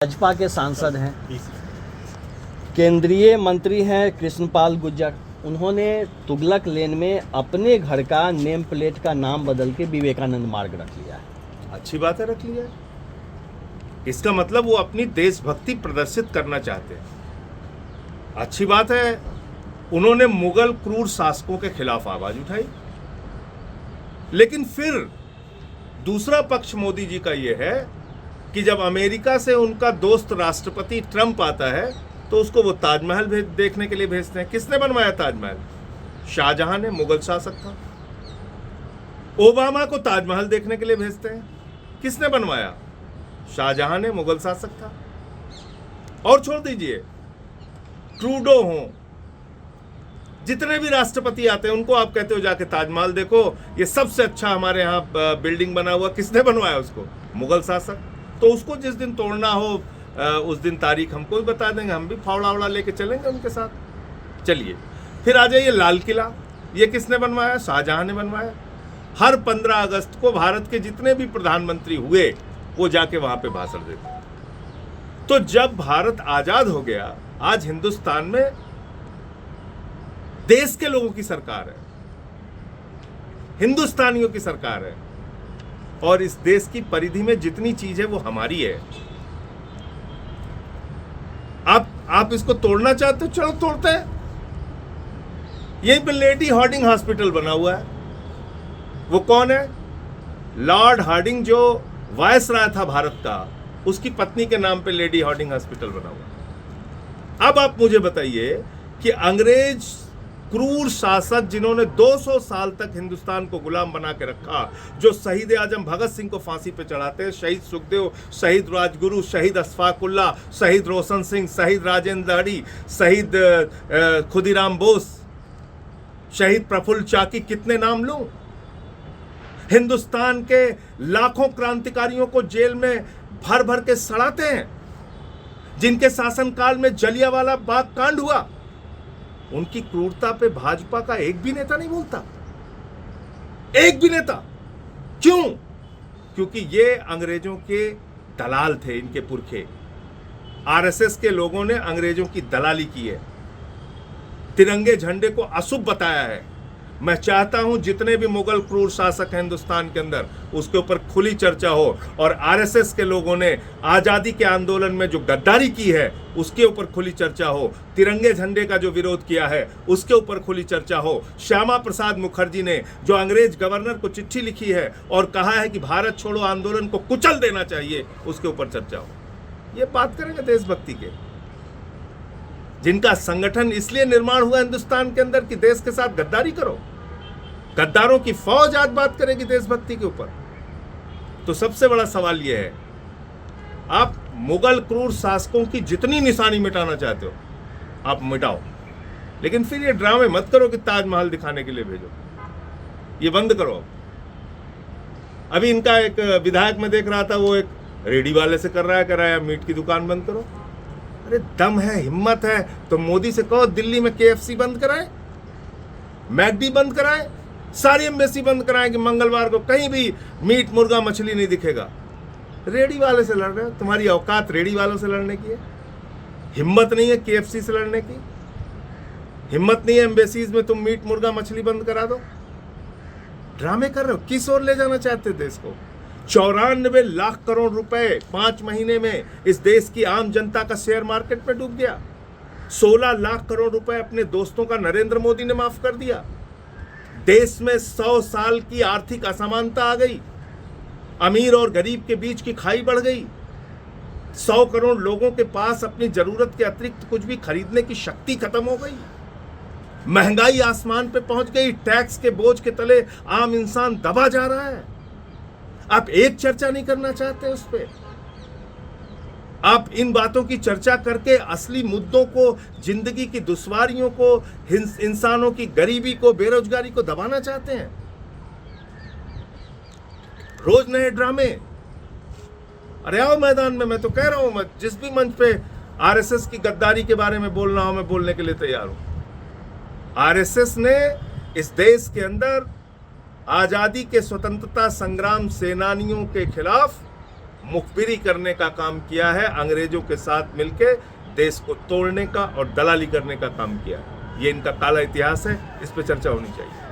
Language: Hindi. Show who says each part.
Speaker 1: भाजपा के सांसद हैं, केंद्रीय मंत्री हैं कृष्णपाल गुर्जर। उन्होंने तुगलक लेन में अपने घर का नेम प्लेट का नाम बदल के विवेकानंद मार्ग रख लिया है।
Speaker 2: अच्छी बात है, रख लिया है। इसका मतलब वो अपनी देशभक्ति प्रदर्शित करना चाहते हैं। अच्छी बात है। उन्होंने मुगल क्रूर शासकों के खिलाफ आवाज उठाई, लेकिन फिर दूसरा पक्ष मोदी जी का यह है कि जब अमेरिका से उनका दोस्त राष्ट्रपति ट्रंप आता है तो उसको वो ताजमहल देखने के लिए भेजते हैं। किसने बनवाया ताजमहल? शाहजहां ने, मुगल शासक था। ओबामा को ताजमहल देखने के लिए भेजते हैं। किसने बनवाया? शाहजहां ने, मुगल शासक था। और छोड़ दीजिए, ट्रूडो हो, जितने भी राष्ट्रपति आते हैं उनको आप कहते हो जाके ताजमहल देखो, ये सबसे अच्छा हमारे यहाँ बिल्डिंग बना हुआ। किसने बनवाया उसको? मुगल शासक। तो उसको जिस दिन तोड़ना हो उस दिन तारीख हमको भी बता देंगे, हम भी फावड़ा वड़ा लेके चलेंगे उनके साथ। चलिए, फिर आ जाइए लाल किला। ये किसने बनवाया? शाहजहां ने बनवाया। हर 15 अगस्त को भारत के जितने भी प्रधानमंत्री हुए वो जाके वहां पे भाषण देते। तो जब भारत आजाद हो गया, आज हिंदुस्तान में देश के लोगों की सरकार है, हिंदुस्तानियों की सरकार है, और इस देश की परिधि में जितनी चीज है वो हमारी है। आप इसको तोड़ना चाहते हो, चलो तोड़ते हैं। यहीं पे लेडी हार्डिंग हॉस्पिटल बना हुआ है। वो कौन है? लॉर्ड हार्डिंग, जो वायसराय था भारत का, उसकी पत्नी के नाम पे लेडी हार्डिंग हॉस्पिटल बना हुआ। अब आप मुझे बताइए कि अंग्रेज क्रूर शासक जिन्होंने 200 साल तक हिंदुस्तान को गुलाम बना के रखा, जो शहीद आजम भगत सिंह को फांसी पे चढ़ाते हैं, शहीद सुखदेव, शहीद राजगुरु, शहीद अशफाकुल्ला, शहीद रोशन सिंह, शहीद राजेंद्र दहड़ी, शहीद खुदीराम बोस, शहीद प्रफुल्ल चाकी, कितने नाम लूं? हिंदुस्तान के लाखों क्रांतिकारियों को जेल में भर भर के सड़ाते हैं, जिनके शासनकाल में जलियांवाला बाग कांड हुआ। उनकी क्रूरता पे भाजपा का एक भी नेता नहीं बोलता, एक भी नेता। क्यों? क्योंकि ये अंग्रेजों के दलाल थे, इनके पुरखे। आरएसएस के लोगों ने अंग्रेजों की दलाली की है, तिरंगे झंडे को अशुभ बताया है। मैं चाहता हूं जितने भी मुगल क्रूर शासक हैं हिंदुस्तान के अंदर, उसके ऊपर खुली चर्चा हो, और आरएसएस के लोगों ने आजादी के आंदोलन में जो गद्दारी की है उसके ऊपर खुली चर्चा हो, तिरंगे झंडे का जो विरोध किया है उसके ऊपर खुली चर्चा हो, श्यामा प्रसाद मुखर्जी ने जो अंग्रेज गवर्नर को चिट्ठी लिखी है और कहा है कि भारत छोड़ो आंदोलन को कुचल देना चाहिए, उसके ऊपर चर्चा हो। ये बात करेंगे देशभक्ति के, जिनका संगठन इसलिए निर्माण हुआ हिंदुस्तान के अंदर कि देश के साथ गद्दारी करो। गद्दारों की फौज आज बात करेगी देशभक्ति के ऊपर। तो सबसे बड़ा सवाल यह है, आप मुगल क्रूर शासकों की जितनी निशानी मिटाना चाहते हो आप मिटाओ, लेकिन फिर ये ड्रामे मत करो कि ताजमहल दिखाने के लिए भेजो। ये बंद करो। अभी इनका एक विधायक में देख रहा था, वो एक रेडी वाले से कर रहा है, कह रहा है मीट की दुकान बंद करो। अरे दम है, हिम्मत है तो मोदी से कहो दिल्ली में केएफसी बंद कराए, मैकडी बंद कराए, सारी एम्बेसी बंद कराएं कि मंगलवार को कहीं भी मीट, मुर्गा, मछली नहीं दिखेगा। रेडी वाले से लड़ रहे हो? तुम्हारी औकात रेडी वालों से लड़ने की है? हिम्मत नहीं है केएफसी से लड़ने की? हिम्मत नहीं है एम्बेसीज में तुम मीट, मुर्गा, मछली बंद करा दो? ड्रामे कर रहे हो। किस ओर ले जाना चाहते देश को? 94 लाख करोड़ रुपए 5 महीने में इस देश की आम जनता का शेयर मार्केट में डूब गया। 16 लाख करोड़ रुपए अपने दोस्तों का नरेंद्र मोदी ने माफ कर दिया। देश में 100 साल की आर्थिक असमानता आ गई, अमीर और गरीब के बीच की खाई बढ़ गई। 100 करोड़ लोगों के पास अपनी जरूरत के अतिरिक्त कुछ भी खरीदने की शक्ति खत्म हो गई। महंगाई आसमान पे पहुंच गई। टैक्स के बोझ के तले आम इंसान दबा जा रहा है। आप एक चर्चा नहीं करना चाहते उस पर। आप इन बातों की चर्चा करके असली मुद्दों को, जिंदगी की दुश्वारियों को, इंसानों की गरीबी को, बेरोजगारी को दबाना चाहते हैं। रोज नए ड्रामे। अरे आओ मैदान में। मैं तो कह रहा हूं, मैं जिस भी मंच पे आरएसएस की गद्दारी के बारे में बोलना हो, मैं बोलने के लिए तैयार हूं। आरएसएस ने इस देश के अंदर आजादी के स्वतंत्रता संग्राम सेनानियों के खिलाफ मुखबिरी करने का काम किया है, अंग्रेजों के साथ मिलके देश को तोड़ने का और दलाली करने का काम किया है। ये इनका काला इतिहास है, इस पर चर्चा होनी चाहिए।